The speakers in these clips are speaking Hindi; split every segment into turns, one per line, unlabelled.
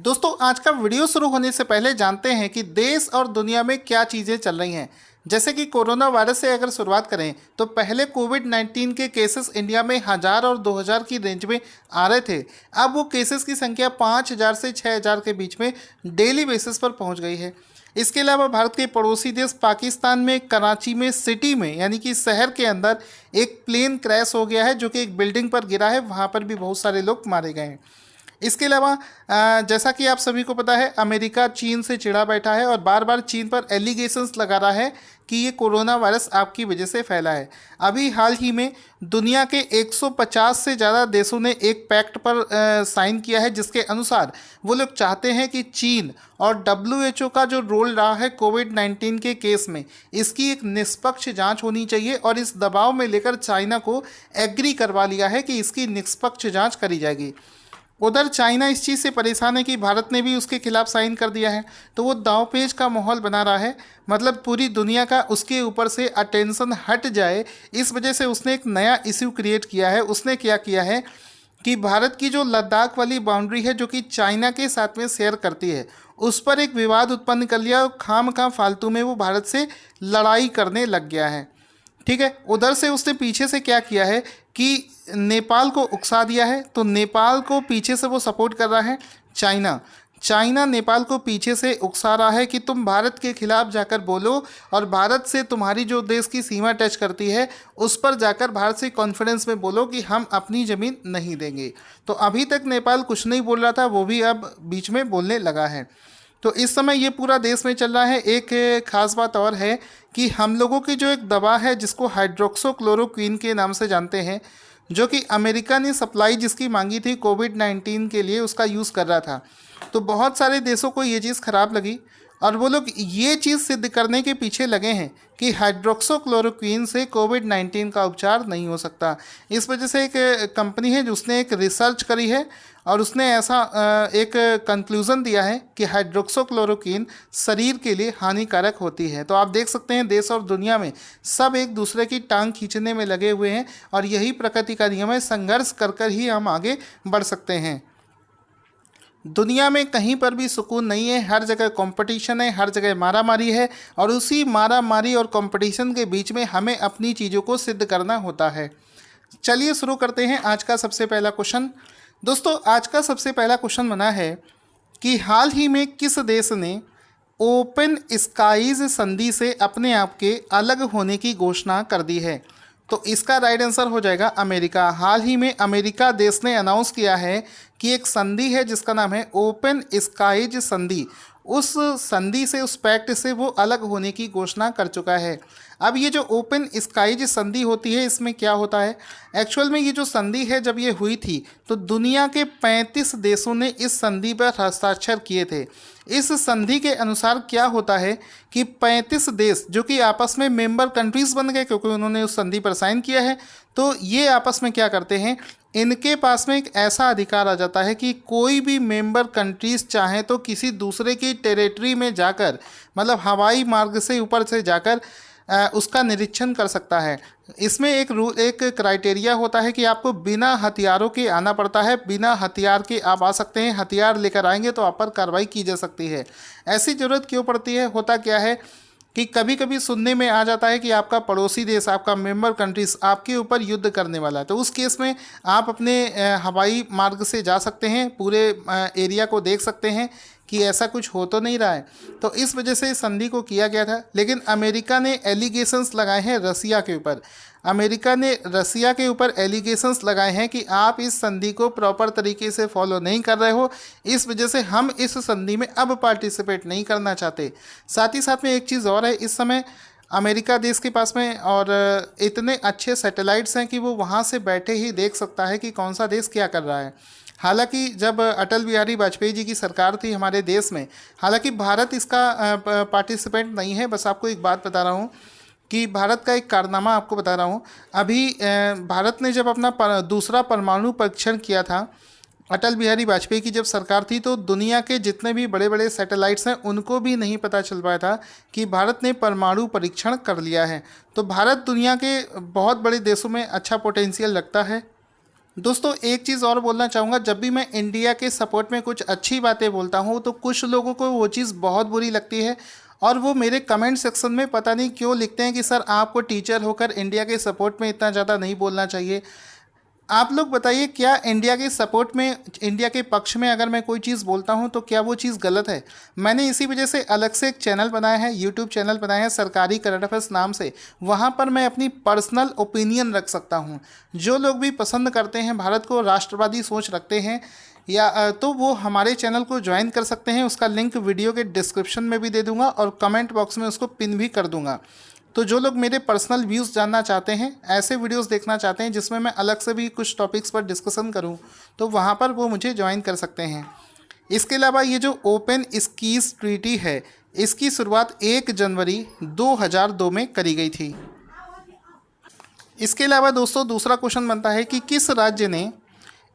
दोस्तों आज का वीडियो शुरू होने से पहले जानते हैं कि देश और दुनिया में क्या चीज़ें चल रही हैं। जैसे कि कोरोना वायरस से अगर शुरुआत करें तो पहले कोविड-19 के केसेस इंडिया में 1000 और 2000 की रेंज में आ रहे थे। अब वो केसेस की संख्या 5000 से 6000 के बीच में डेली बेसिस पर पहुंच गई है। इसके अलावा भारत के पड़ोसी देश पाकिस्तान में कराची में सिटी में यानी कि शहर के अंदर एक प्लेन क्रैश हो गया है जो कि एक बिल्डिंग पर गिरा है। वहाँ पर भी बहुत सारे लोग मारे गए हैं। इसके अलावा जैसा कि आप सभी को पता है अमेरिका चीन से चिढ़ा बैठा है और बार बार चीन पर एलिगेशंस लगा रहा है कि ये कोरोना वायरस आपकी वजह से फैला है। अभी हाल ही में दुनिया के 150 से ज़्यादा देशों ने एक पैक्ट पर साइन किया है जिसके अनुसार वो लोग चाहते हैं कि चीन और WHO का जो रोल रहा है कोविड-19 के केस में इसकी एक निष्पक्ष जांच होनी चाहिए और इस दबाव में लेकर चाइना को एग्री करवा लिया है कि इसकी निष्पक्ष जाँच करी जाएगी। उधर चाइना इस चीज़ से परेशान है कि भारत ने भी उसके खिलाफ साइन कर दिया है, तो वो दांवपेच का माहौल बना रहा है। मतलब पूरी दुनिया का उसके ऊपर से अटेंशन हट जाए, इस वजह से उसने एक नया इश्यू क्रिएट किया है। उसने क्या किया है कि भारत की जो लद्दाख वाली बाउंड्री है जो कि चाइना के साथ में शेयर करती है, उस पर एक विवाद उत्पन्न कर लिया और खामखा फालतू में वो भारत से लड़ाई करने लग गया है। ठीक है, उधर से उसने पीछे से क्या किया है कि नेपाल को उकसा दिया है। तो नेपाल को पीछे से वो सपोर्ट कर रहा है चाइना नेपाल को पीछे से उकसा रहा है कि तुम भारत के खिलाफ जाकर बोलो और भारत से तुम्हारी जो देश की सीमा टच करती है उस पर जाकर भारत से कॉन्फिडेंस में बोलो कि हम अपनी ज़मीन नहीं देंगे। तो अभी तक नेपाल कुछ नहीं बोल रहा था, वो भी अब बीच में बोलने लगा है। तो इस समय ये पूरा देश में चल रहा है। एक खास बात और है कि हम लोगों की जो एक दवा है जिसको हाइड्रोक्सोक्लोरोक्विन के नाम से जानते हैं, जो कि अमेरिका ने सप्लाई जिसकी मांगी थी कोविड-19 के लिए, उसका यूज़ कर रहा था। तो बहुत सारे देशों को ये चीज़ ख़राब लगी और वो लोग ये चीज़ सिद्ध करने के पीछे लगे हैं कि हाइड्रोक्सोक्लोरोक्विन से कोविड-19 का उपचार नहीं हो सकता। इस वजह से एक कंपनी है जिसने एक रिसर्च करी है और उसने ऐसा एक कंक्लूज़न दिया है कि हाइड्रोक्सोक्लोरोक्विन शरीर के लिए हानिकारक होती है। तो आप देख सकते हैं देश और दुनिया में सब एक दूसरे की टांग खींचने में लगे हुए हैं और यही प्रकृति का नियम है, संघर्ष कर कर ही हम आगे बढ़ सकते हैं। दुनिया में कहीं पर भी सुकून नहीं है, हर जगह कंपटीशन है, हर जगह मारामारी है और उसी मारामारी और कंपटीशन के बीच में हमें अपनी चीज़ों को सिद्ध करना होता है। चलिए शुरू करते हैं आज का सबसे पहला क्वेश्चन। दोस्तों आज का सबसे पहला क्वेश्चन बना है कि हाल ही में किस देश ने ओपन स्काईज संधि से अपने आप के अलग होने की घोषणा कर दी है? तो इसका राइट आंसर हो जाएगा अमेरिका। हाल ही में अमेरिका देश ने अनाउंस किया है कि एक संधि है जिसका नाम है ओपन स्काईज संधि। उस संधि से, उस पैक्ट से वो अलग होने की घोषणा कर चुका है। अब ये जो ओपन स्काईज संधि होती है इसमें क्या होता है? एक्चुअल में ये जो संधि है जब ये हुई थी तो दुनिया के 35 देशों ने इस संधि पर हस्ताक्षर किए थे। इस संधि के अनुसार क्या होता है कि 35 देश जो कि आपस में मेंबर कंट्रीज़ बन गए क्योंकि उन्होंने उस संधि पर साइन किया है, तो ये आपस में क्या करते हैं, इनके पास में एक ऐसा अधिकार आ जाता है कि कोई भी मेंबर कंट्रीज़ चाहे तो किसी दूसरे की टेरिटरी में जाकर, मतलब हवाई मार्ग से ऊपर से जाकर उसका निरीक्षण कर सकता है। इसमें एक क्राइटेरिया होता है कि आपको बिना हथियारों के आना पड़ता है। बिना हथियार के आप आ सकते हैं, हथियार लेकर आएंगे तो आप पर कार्रवाई की जा सकती है। ऐसी ज़रूरत क्यों पड़ती है? होता क्या है कि कभी कभी सुनने में आ जाता है कि आपका पड़ोसी देश, आपका मेंबर कंट्रीज आपके ऊपर युद्ध करने वाला है, तो उस केस में आप अपने हवाई मार्ग से जा सकते हैं, पूरे एरिया को देख सकते हैं कि ऐसा कुछ हो तो नहीं रहा है। तो इस वजह से इस संधि को किया गया था। लेकिन अमेरिका ने एलिगेशंस लगाए हैं रसिया के ऊपर। अमेरिका ने रसिया के ऊपर एलिगेशंस लगाए हैं कि आप इस संधि को प्रॉपर तरीके से फॉलो नहीं कर रहे हो, इस वजह से हम इस संधि में अब पार्टिसिपेट नहीं करना चाहते। साथ ही साथ में एक चीज़ और है, इस समय अमेरिका देश के पास में और इतने अच्छे सैटेलाइट्स हैं कि वो वहाँ से बैठे ही देख सकता है कि कौन सा देश क्या कर रहा है। हालांकि जब अटल बिहारी वाजपेयी जी की सरकार थी हमारे देश में, हालांकि भारत इसका पार्टिसिपेंट नहीं है। बस आपको एक बात बता रहा हूँ कि भारत का एक कारनामा आपको बता रहा हूँ। अभी भारत ने जब अपना दूसरा परमाणु परीक्षण किया था, अटल बिहारी वाजपेयी की जब सरकार थी, तो दुनिया के जितने भी बड़े बड़े सैटेलाइट्स हैं उनको भी नहीं पता चल पाया था कि भारत ने परमाणु परीक्षण कर लिया है। तो भारत दुनिया के बहुत बड़े देशों में अच्छा पोटेंशियल रखता है। दोस्तों एक चीज़ और बोलना चाहूँगा, जब भी मैं इंडिया के सपोर्ट में कुछ अच्छी बातें बोलता हूँ तो कुछ लोगों को वो चीज़ बहुत बुरी लगती है, और वो मेरे कमेंट सेक्शन में पता नहीं क्यों लिखते हैं कि सर आपको टीचर होकर इंडिया के सपोर्ट में इतना ज़्यादा नहीं बोलना चाहिए। आप लोग बताइए, क्या इंडिया के सपोर्ट में, इंडिया के पक्ष में अगर मैं कोई चीज़ बोलता हूं तो क्या वो चीज़ गलत है? मैंने इसी वजह से अलग से एक चैनल बनाया है, यूट्यूब चैनल बनाया है सरकारी करंट अफेयर्स नाम से। वहां पर मैं अपनी पर्सनल ओपिनियन रख सकता हूं। जो लोग भी पसंद करते हैं, भारत को राष्ट्रवादी सोच रखते हैं, या तो वो हमारे चैनल को ज्वाइन कर सकते हैं। उसका लिंक वीडियो के डिस्क्रिप्शन में भी दे दूंगा और कमेंट बॉक्स में उसको पिन भी कर दूंगा। तो जो लोग मेरे पर्सनल व्यूज़ जानना चाहते हैं, ऐसे वीडियोस देखना चाहते हैं जिसमें मैं अलग से भी कुछ टॉपिक्स पर डिस्कशन करूं, तो वहां पर वो मुझे ज्वाइन कर सकते हैं। इसके अलावा ये जो ओपन स्कीज ट्रीटी है, इसकी शुरुआत 1 जनवरी 2002 में करी गई थी। इसके अलावा दोस्तों दूसरा क्वेश्चन बनता है कि किस राज्य ने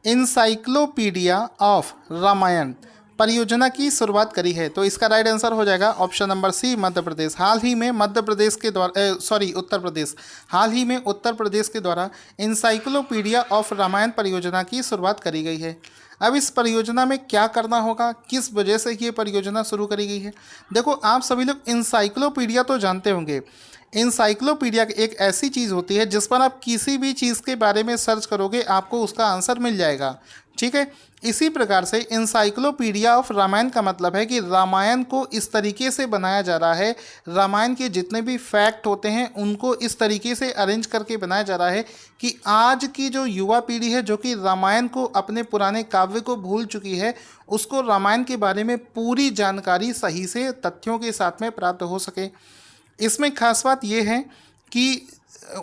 इंसाइक्लोपीडिया ऑफ रामायण परियोजना की शुरुआत करी है? तो इसका राइट आंसर हो जाएगा option number C, Madhya Pradesh. हाल ही में मध्य प्रदेश के द्वारा, उत्तर प्रदेश, हाल ही में उत्तर प्रदेश के द्वारा इंसाइक्लोपीडिया ऑफ रामायण परियोजना की शुरुआत करी गई है। अब इस परियोजना में क्या करना होगा, किस वजह से ये परियोजना शुरू करी गई है? देखो, आप सभी लोग इंसाइक्लोपीडिया तो जानते होंगे। इंसाइक्लोपीडिया एक ऐसी चीज़ होती है जिस पर आप किसी भी चीज़ के बारे में सर्च करोगे आपको उसका आंसर मिल जाएगा। ठीक है, इसी प्रकार से इंसाइक्लोपीडिया ऑफ रामायण का मतलब है कि रामायण को इस तरीके से बनाया जा रहा है, रामायण के जितने भी फैक्ट होते हैं उनको इस तरीके से अरेंज करके बनाया जा रहा है कि आज की जो युवा पीढ़ी है, जो कि रामायण को, अपने पुराने काव्य को भूल चुकी है, उसको रामायण के बारे में पूरी जानकारी सही से तथ्यों के साथ में प्राप्त हो सके। इसमें खास बात यह है कि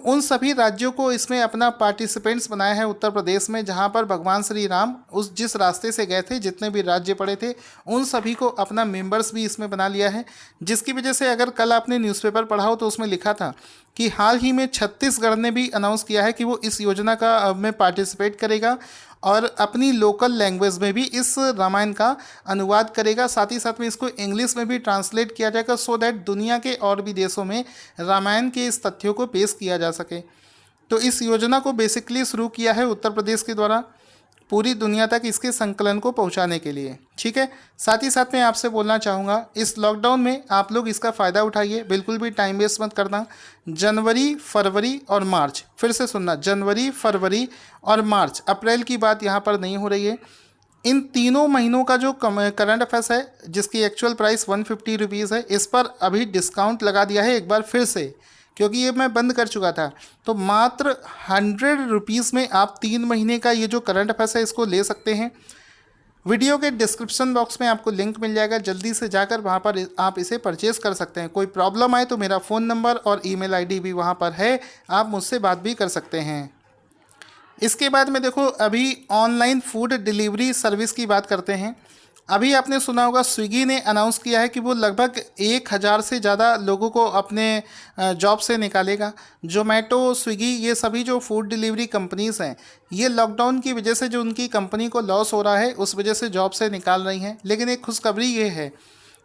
उन सभी राज्यों को इसमें अपना पार्टिसिपेंट्स बनाया है उत्तर प्रदेश में, जहां पर भगवान श्री राम उस जिस रास्ते से गए थे, जितने भी राज्य पड़े थे, उन सभी को अपना मेंबर्स भी इसमें बना लिया है। जिसकी वजह से अगर कल आपने न्यूज़पेपर पढ़ा हो तो उसमें लिखा था कि हाल ही में छत्तीसगढ़ ने भी अनाउंस किया है कि वो इस योजना का में पार्टिसिपेट करेगा और अपनी लोकल लैंग्वेज में भी इस रामायण का अनुवाद करेगा। साथ ही साथ में इसको इंग्लिश में भी ट्रांसलेट किया जाएगा, सो दैट दुनिया के और भी देशों में रामायण के इस तथ्यों को पेश किया जा सके। तो इस योजना को बेसिकली शुरू किया है उत्तर प्रदेश के द्वारा पूरी दुनिया तक इसके संकलन को पहुंचाने के लिए। ठीक है, साथ ही साथ मैं आपसे बोलना चाहूँगा, इस लॉकडाउन में आप लोग इसका फ़ायदा उठाइए, बिल्कुल भी टाइम वेस्ट मत करना। जनवरी, फरवरी और मार्च, फिर से सुनना, जनवरी, फरवरी और मार्च, अप्रैल की बात यहाँ पर नहीं हो रही है। इन तीनों महीनों का जो करंट अफेयर्स है, जिसकी एक्चुअल प्राइस 150 रुपीज़ है, इस पर अभी डिस्काउंट लगा दिया है एक बार फिर से, क्योंकि ये मैं बंद कर चुका था। तो मात्र 100 रुपीज़ में आप 3 महीने का ये जो करंट अफेयर्स है इसको ले सकते हैं। वीडियो के डिस्क्रिप्शन बॉक्स में आपको लिंक मिल जाएगा, जल्दी से जाकर वहाँ पर आप इसे परचेज कर सकते हैं। कोई प्रॉब्लम आए तो मेरा फ़ोन नंबर और ईमेल आईडी भी वहाँ पर है, आप मुझसे बात भी कर सकते हैं। इसके बाद में देखो, अभी ऑनलाइन फूड डिलीवरी सर्विस की बात करते हैं। अभी आपने सुना होगा, स्विगी ने अनाउंस किया है कि वो लगभग 1000 से ज़्यादा लोगों को अपने जॉब से निकालेगा। जोमेटो, स्विगी, ये सभी जो फूड डिलीवरी कंपनीज़ हैं, ये लॉकडाउन की वजह से जो उनकी कंपनी को लॉस हो रहा है उस वजह से जॉब से निकाल रही हैं। लेकिन एक खुशखबरी ये है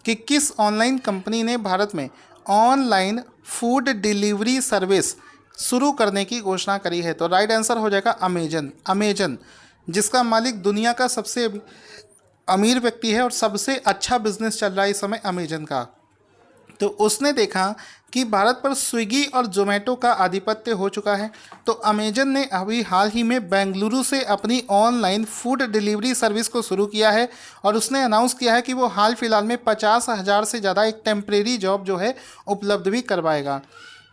कि किस ऑनलाइन कंपनी ने भारत में ऑनलाइन फूड डिलीवरी सर्विस शुरू करने की घोषणा करी है? तो राइट आंसर हो जाएगा अमेजन, जिसका मालिक दुनिया का सबसे अमीर व्यक्ति है और सबसे अच्छा बिजनेस चल रहा है इस समय अमेजन का। तो उसने देखा कि भारत पर स्विगी और जोमेटो का आधिपत्य हो चुका है, तो अमेजन ने अभी हाल ही में बेंगलुरु से अपनी ऑनलाइन फूड डिलीवरी सर्विस को शुरू किया है और उसने अनाउंस किया है कि वो हाल फिलहाल में 50,000 से ज़्यादा एक टेम्परेरी जॉब जो है उपलब्ध भी करवाएगा।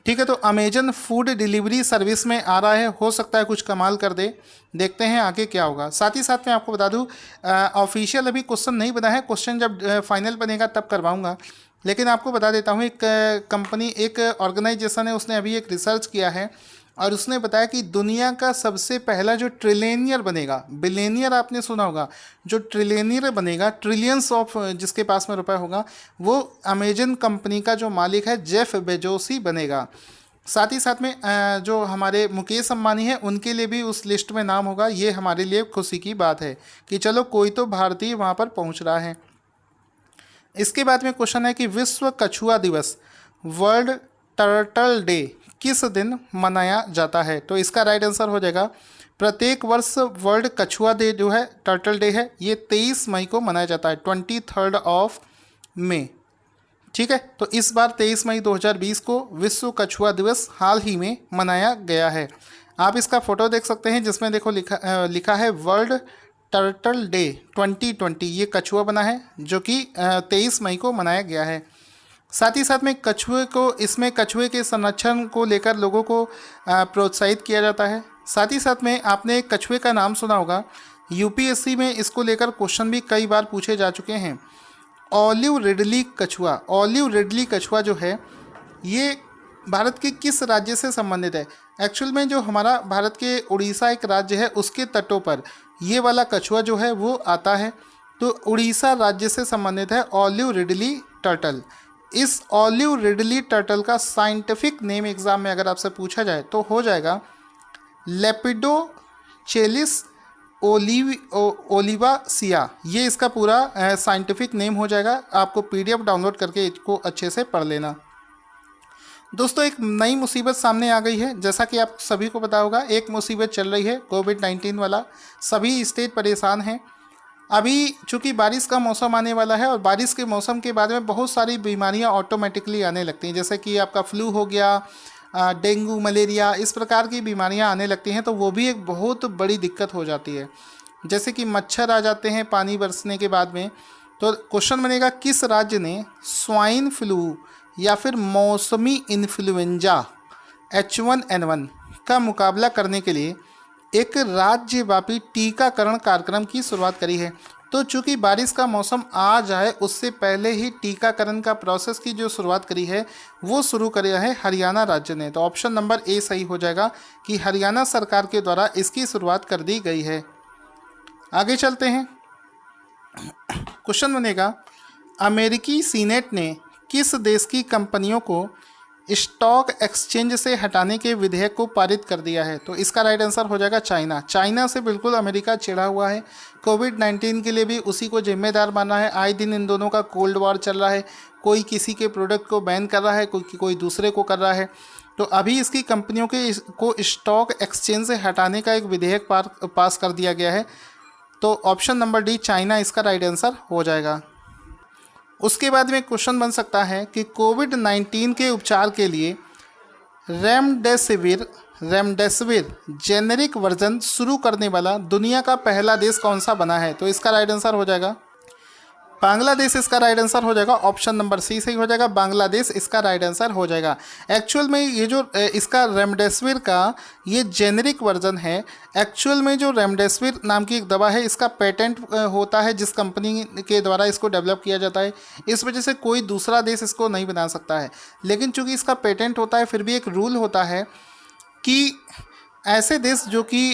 ठीक है, तो अमेजन फूड डिलीवरी सर्विस में आ रहा है, हो सकता है कुछ कमाल कर दे, देखते हैं आगे क्या होगा। साथ ही साथ मैं आपको बता दूं, ऑफिशियल अभी क्वेश्चन नहीं बना है, क्वेश्चन जब फाइनल बनेगा तब करवाऊंगा। लेकिन आपको बता देता हूं, एक कंपनी, एक ऑर्गेनाइजेशन है, उसने अभी एक रिसर्च किया है और उसने बताया कि दुनिया का सबसे पहला जो ट्रिलियनियर बनेगा, बिलियनियर आपने सुना होगा, जो ट्रिलियनियर बनेगा, ट्रिलियंस ऑफ जिसके पास में रुपए होगा, वो अमेजन कंपनी का जो मालिक है जेफ बेजोस ही बनेगा। साथ ही साथ में जो हमारे मुकेश अंबानी है उनके लिए भी उस लिस्ट में नाम होगा। ये हमारे लिए खुशी की बात है कि चलो कोई तो भारतीय वहाँ पर पहुँच रहा है। इसके बाद में क्वेश्चन है कि विश्व कछुआ दिवस, वर्ल्ड टर्टल डे, किस दिन मनाया जाता है? तो इसका राइट आंसर हो जाएगा प्रत्येक वर्ष वर्ल्ड कछुआ डे जो है, टर्टल डे है, ये 23 मई को मनाया जाता है, 23 ऑफ मई। ठीक है, तो इस बार 23 मई 2020 को विश्व कछुआ दिवस हाल ही में मनाया गया है। आप इसका फोटो देख सकते हैं जिसमें देखो लिखा है वर्ल्ड टर्टल डे 2020। ये कछुआ बना है जो कि 23 मई को मनाया गया है। साथ ही साथ में कछुए के संरक्षण को लेकर लोगों को प्रोत्साहित किया जाता है। साथ ही साथ में आपने एक कछुए का नाम सुना होगा, यूपीएससी में इसको लेकर क्वेश्चन भी कई बार पूछे जा चुके हैं। ऑलिव रिडली कछुआ, ऑलिव रिडली कछुआ जो है ये भारत के किस राज्य से संबंधित है? एक्चुअल में जो हमारा भारत के उड़ीसा एक राज्य है उसके तटों पर ये वाला कछुआ जो है वो आता है, तो उड़ीसा राज्य से संबंधित है ऑलिव रिडली टर्टल। इस ऑलिव रिडली टर्टल का साइंटिफिक नेम एग्जाम में अगर आपसे पूछा जाए तो हो जाएगा लेपिडोचेलिस ओलिवासिया। ये इसका पूरा साइंटिफिक नेम हो जाएगा। आपको पीडीएफ डाउनलोड करके इसको अच्छे से पढ़ लेना। दोस्तों, एक नई मुसीबत सामने आ गई है। जैसा कि आप सभी को पता होगा, एक मुसीबत चल रही है कोविड-19 वाला, सभी स्टेट परेशान हैं। अभी चूँकि बारिश का मौसम आने वाला है और बारिश के मौसम के बाद में बहुत सारी बीमारियां ऑटोमेटिकली आने लगती हैं, जैसे कि आपका फ्लू हो गया, डेंगू, मलेरिया, इस प्रकार की बीमारियां आने लगती हैं, तो वो भी एक बहुत बड़ी दिक्कत हो जाती है। जैसे कि मच्छर आ जाते हैं पानी बरसने के बाद में। तो क्वेश्चन बनेगा, किस राज्य ने स्वाइन फ्लू या फिर मौसमी इन्फ्लुएंजा H1N1 का मुकाबला करने के लिए एक राज्यव्यापी टीकाकरण कार्यक्रम की शुरुआत करी है? तो चूंकि बारिश का मौसम आ जाए उससे पहले ही टीकाकरण का प्रोसेस की जो शुरुआत करी है वो शुरू किया है हरियाणा राज्य ने। तो ऑप्शन नंबर ए सही हो जाएगा कि हरियाणा सरकार के द्वारा इसकी शुरुआत कर दी गई है। आगे चलते हैं। क्वेश्चन बनेगा, अमेरिकी सीनेट ने किस देश की कंपनियों को स्टॉक एक्सचेंज से हटाने के विधेयक को पारित कर दिया है? तो इसका राइट आंसर हो जाएगा चाइना। चाइना से बिल्कुल अमेरिका चिढ़ा हुआ है। कोविड-19 के लिए भी उसी को जिम्मेदार माना है। आए दिन इन दोनों का कोल्ड वॉर चल रहा है। कोई किसी के प्रोडक्ट को बैन कर रहा है, कोई दूसरे को कर रहा है। तो अभी इसकी कंपनियों को स्टॉक एक्सचेंज से हटाने का एक विधेयक पास कर दिया गया है। तो ऑप्शन नंबर डी चाइना इसका राइट आंसर हो जाएगा। उसके बाद में क्वेश्चन बन सकता है कि कोविड-19 के उपचार के लिए रेमडेसिविर जेनेरिक वर्जन शुरू करने वाला दुनिया का पहला देश कौन सा बना है? तो इसका राइट आंसर हो जाएगा बांग्लादेश। इसका राइट आंसर हो जाएगा ऑप्शन नंबर सी सही हो जाएगा, बांग्लादेश इसका राइट आंसर हो जाएगा। एक्चुअल में ये जो इसका रेमडेसिविर का ये जेनेरिक वर्जन है। एक्चुअल में जो रेमडेसिविर नाम की एक दवा है इसका पेटेंट होता है जिस कंपनी के द्वारा इसको डेवलप किया जाता है। इस वजह से कोई दूसरा देश इसको नहीं बना सकता है। लेकिन चूँकि इसका पेटेंट होता है फिर भी एक रूल होता है कि ऐसे देश जो कि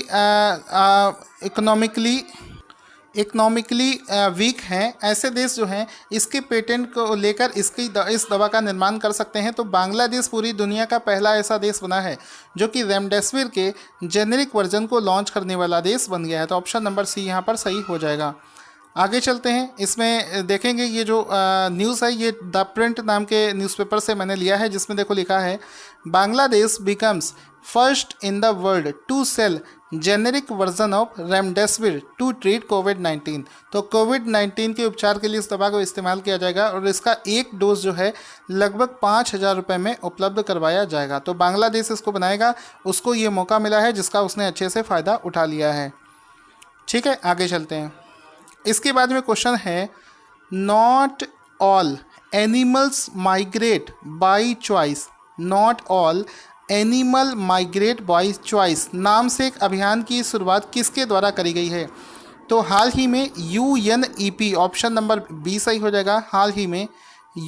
इकोनॉमिकली वीक हैं, ऐसे देश जो हैं इसके पेटेंट को लेकर इस दवा का निर्माण कर सकते हैं। तो बांग्लादेश पूरी दुनिया का पहला ऐसा देश बना है जो कि रेमडेसिविर के जेनेरिक वर्जन को लॉन्च करने वाला देश बन गया है। तो ऑप्शन नंबर सी यहाँ पर सही हो जाएगा। आगे चलते हैं। इसमें देखेंगे ये जो न्यूज़ है ये द प्रिंट नाम के न्यूज़पेपर से मैंने लिया है, जिसमें देखो लिखा है Bangladesh becomes first in the world to sell generic version of remdesivir to treat कोविड-19। तो कोविड-19 के उपचार के लिए इस दवा को इस्तेमाल किया जाएगा और इसका एक डोज जो है लगभग 5,000 रुपये में उपलब्ध करवाया जाएगा। तो बांग्लादेश इसको बनाएगा, उसको ये मौका मिला है जिसका उसने अच्छे से फ़ायदा उठा लिया है। ठीक है, आगे चलते हैं। इसके बाद में क्वेश्चन है, not all animals migrate by choice, not all animal migrate by choice नाम से एक अभियान की शुरुआत किसके द्वारा करी गई है? तो हाल ही में UNEP ऑप्शन नंबर बी सही हो जाएगा। हाल ही में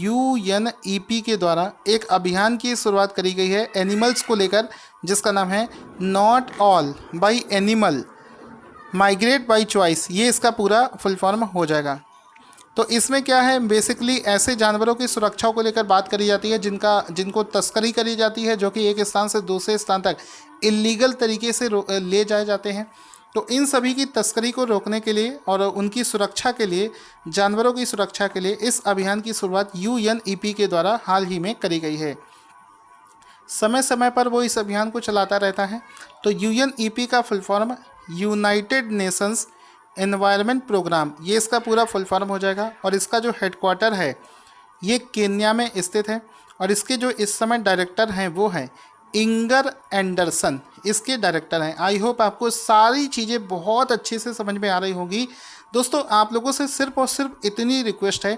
UNEP के द्वारा एक अभियान की शुरुआत करी गई है एनिमल्स को लेकर, जिसका नाम है not all by animal migrate by choice. ये इसका पूरा फुल फॉर्म हो जाएगा। तो इसमें क्या है, बेसिकली ऐसे जानवरों की सुरक्षा को लेकर बात करी जाती है जिनको तस्करी करी जाती है, जो कि एक स्थान से दूसरे स्थान तक इलीगल तरीके से ले जाए जाते हैं। तो इन सभी की तस्करी को रोकने के लिए और उनकी सुरक्षा के लिए, जानवरों की सुरक्षा के लिए इस अभियान की शुरुआत UNEP के द्वारा हाल ही में करी गई है। समय समय पर वो इस अभियान को चलाता रहता है। तो यूएनईपी का full form United Nations Environment Programme, ये इसका पूरा फुल फॉर्म हो जाएगा। और इसका जो हेडक्वार्टर है ये केन्या में स्थित है। और इसके जो इस समय डायरेक्टर हैं वो हैं इंगर एंडरसन, इसके डायरेक्टर हैं। आई होप आपको सारी चीज़ें बहुत अच्छे से समझ में आ रही होंगी। दोस्तों आप लोगों से सिर्फ और सिर्फ इतनी रिक्वेस्ट है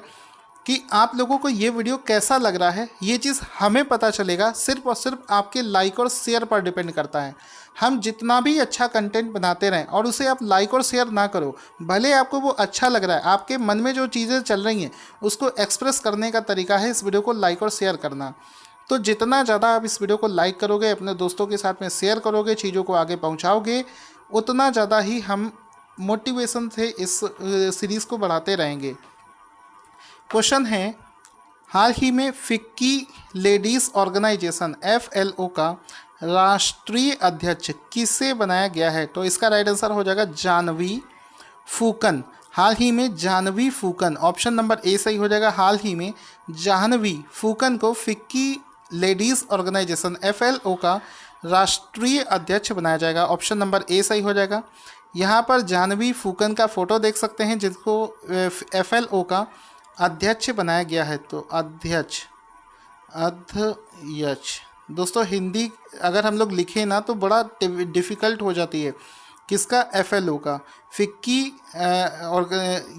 कि आप लोगों को ये वीडियो कैसा लग रहा है, ये चीज़ हमें पता चलेगा सिर्फ और सिर्फ आपके लाइक और शेयर पर डिपेंड करता है। हम जितना भी अच्छा कंटेंट बनाते रहें और उसे आप लाइक और शेयर ना करो, भले आपको वो अच्छा लग रहा है, आपके मन में जो चीज़ें चल रही हैं उसको एक्सप्रेस करने का तरीका है इस वीडियो को लाइक और शेयर करना। तो जितना ज़्यादा आप इस वीडियो को लाइक करोगे, अपने दोस्तों के साथ में शेयर करोगे, चीज़ों को आगे पहुँचाओगे, उतना ज़्यादा ही हम मोटिवेशन से इस सीरीज़ को बढ़ाते रहेंगे। क्वेश्चन है, हाल ही में फिक्की लेडीज़ ऑर्गेनाइजेशन FLO का राष्ट्रीय अध्यक्ष किसे बनाया गया है? तो इसका राइट आंसर हो जाएगा जानवी फूकन। हाल ही में Jahnavi Phukan, option number A सही हो जाएगा। हाल ही में जानवी फूकन को फिक्की लेडीज़ ऑर्गेनाइजेशन FLO का राष्ट्रीय अध्यक्ष बनाया जाएगा। ऑप्शन नंबर ए सही हो जाएगा। यहाँ पर जानवी फूकन का फोटो देख सकते हैं जिसको FLO का अध्यक्ष बनाया गया है। तो अध्यक्ष दोस्तों हिंदी अगर हम लोग लिखें ना तो बड़ा डिफ़िकल्ट हो जाती है। किसका? FLO का, फिक्की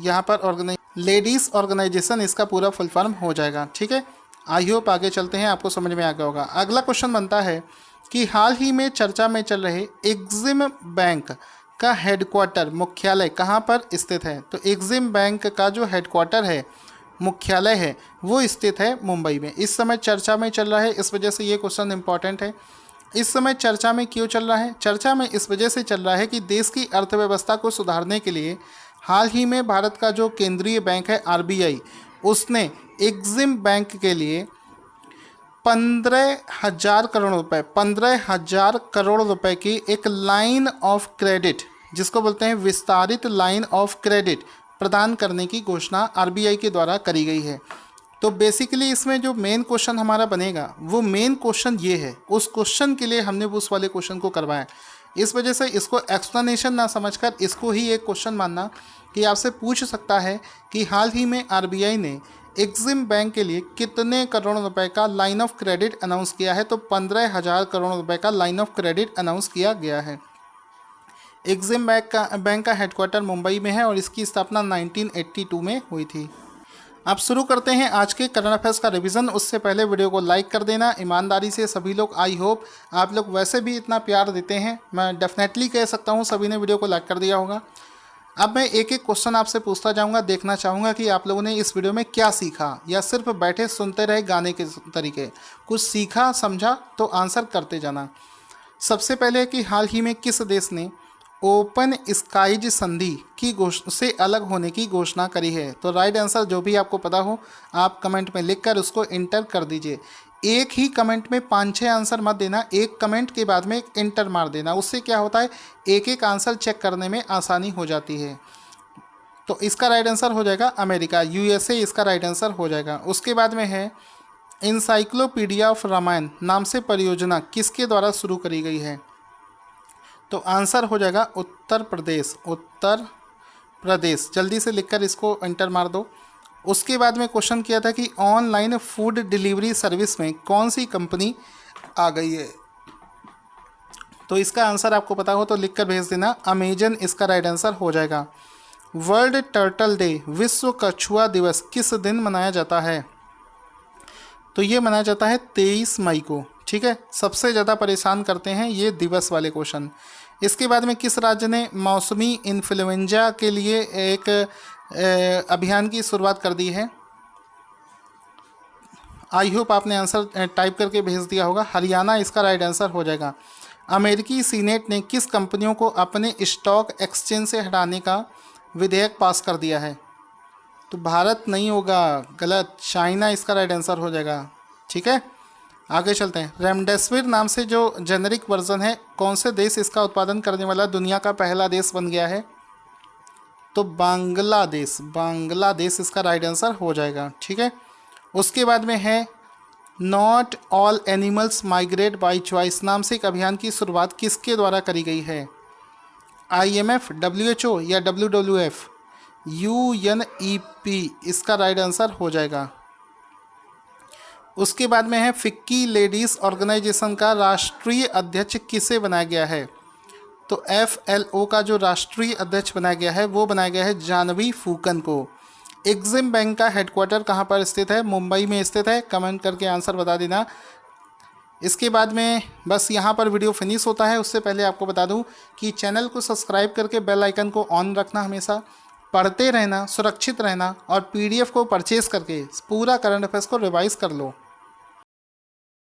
यहाँ पर लेडीज़ ऑर्गेनाइजेशन, इसका पूरा फुल फॉर्म हो जाएगा। ठीक है, आई होप आगे चलते हैं, आपको समझ में आ गया होगा। अगला क्वेश्चन बनता है कि हाल ही में चर्चा में चल रहे एग्जिम बैंक का हेडक्वार्टर, मुख्यालय कहाँ पर स्थित है? तो एग्जिम बैंक का जो हेडक्वार्टर है, मुख्यालय है, वो स्थित है मुंबई में। इस समय चर्चा में चल रहा है, इस वजह से ये क्वेश्चन इंपॉर्टेंट है। इस समय चर्चा में क्यों चल रहा है? चर्चा में इस वजह से चल रहा है कि देश की अर्थव्यवस्था को सुधारने के लिए हाल ही में भारत का जो केंद्रीय बैंक है RBI, उसने एग्जिम बैंक के लिए 15,000 करोड़ रुपए 15,000 करोड़ रुपए की एक लाइन ऑफ क्रेडिट, जिसको बोलते हैं विस्तारित लाइन ऑफ क्रेडिट, प्रदान करने की घोषणा RBI के द्वारा करी गई है। तो बेसिकली इसमें जो मेन क्वेश्चन हमारा बनेगा वो मेन क्वेश्चन ये है, उस क्वेश्चन के लिए हमने उस वाले क्वेश्चन को करवाया। इस वजह से इसको एक्सप्लेनेशन ना समझकर इसको ही एक क्वेश्चन मानना कि आपसे पूछ सकता है कि हाल ही में RBI ने एग्जिम बैंक के लिए कितने करोड़ रुपए का लाइन ऑफ क्रेडिट अनाउंस किया है? तो 15,000 करोड़ रुपए का लाइन ऑफ क्रेडिट अनाउंस किया गया है। एग्जिम बैंक का हेडक्वार्टर मुंबई में है और इसकी स्थापना 1982 में हुई थी। अब शुरू करते हैं आज के करंट अफेयर्स का रिवीजन। उससे पहले वीडियो को लाइक कर देना ईमानदारी से सभी लोग। आई होप आप लोग वैसे भी इतना प्यार देते हैं, मैं डेफिनेटली कह सकता हूँ सभी ने वीडियो को लाइक कर दिया होगा। अब मैं एक एक क्वेश्चन आपसे पूछता जाऊँगा, देखना चाहूँगा कि आप लोगों ने इस वीडियो में क्या सीखा, या सिर्फ बैठे सुनते रहे गाने के तरीके। कुछ सीखा समझा तो आंसर करते जाना। सबसे पहले कि हाल ही में किस देश ने ओपन स्काईज संधि की से अलग होने की घोषणा करी है? तो राइट आंसर जो भी आपको पता हो आप कमेंट में लिखकर उसको इंटर कर दीजिए। एक ही कमेंट में 5-6 आंसर मत देना, एक कमेंट के बाद में एक इंटर मार देना। उससे क्या होता है, एक एक आंसर चेक करने में आसानी हो जाती है। तो इसका राइट आंसर हो जाएगा अमेरिका, USA इसका राइट आंसर हो जाएगा। उसके बाद में है इंसाइक्लोपीडिया ऑफ रामायण नाम से परियोजना किसके द्वारा शुरू करी गई है? तो आंसर हो जाएगा उत्तर प्रदेश। जल्दी से लिखकर इसको एंटर मार दो। उसके बाद में क्वेश्चन किया था कि ऑनलाइन फूड डिलीवरी सर्विस में कौन सी कंपनी आ गई है? तो इसका आंसर आपको पता हो तो लिखकर भेज देना, अमेजन इसका राइट आंसर हो जाएगा। वर्ल्ड टर्टल डे, विश्व कछुआ दिवस किस दिन मनाया जाता है? तो ये मनाया जाता है 23 मई को। ठीक है, सबसे ज़्यादा परेशान करते हैं ये दिवस वाले क्वेश्चन। इसके बाद में किस राज्य ने मौसमी इन्फ्लुएंजा के लिए एक अभियान की शुरुआत कर दी है? आई होप आपने आंसर टाइप करके भेज दिया होगा। हरियाणा इसका राइट आंसर हो जाएगा। अमेरिकी सीनेट ने किस कंपनियों को अपने स्टॉक एक्सचेंज से हटाने का विधेयक पास कर दिया है? तो भारत नहीं होगा, गलत, चाइना इसका राइट आंसर हो जाएगा। ठीक है, आगे चलते हैं। रेमडेसिविर नाम से जो जेनरिक वर्जन है, कौन से देश इसका उत्पादन करने वाला दुनिया का पहला देश बन गया है? तो बांग्लादेश इसका राइट आंसर हो जाएगा। ठीक है, उसके बाद में है not all animals migrate by choice नाम से एक अभियान की शुरुआत किसके द्वारा करी गई है? IMF, WHO या WWF? UNEP इसका राइट आंसर हो जाएगा। उसके बाद में है फिक्की लेडीज़ ऑर्गेनाइजेशन का राष्ट्रीय अध्यक्ष किसे बनाया गया है? तो FLO का जो राष्ट्रीय अध्यक्ष बनाया गया है वो बनाया गया है जानवी फूकन को। एग्जिम बैंक का हेडक्वार्टर कहाँ पर स्थित है? मुंबई में स्थित है। कमेंट करके आंसर बता देना। इसके बाद में बस यहाँ पर वीडियो फिनिश होता है। उससे पहले आपको बता दूँ कि चैनल को सब्सक्राइब करके बेल आइकन को ऑन रखना, हमेशा पढ़ते रहना, सुरक्षित रहना और PDF को परचेज़ करके पूरा करंट अफेयर्स को रिवाइज़ कर लो।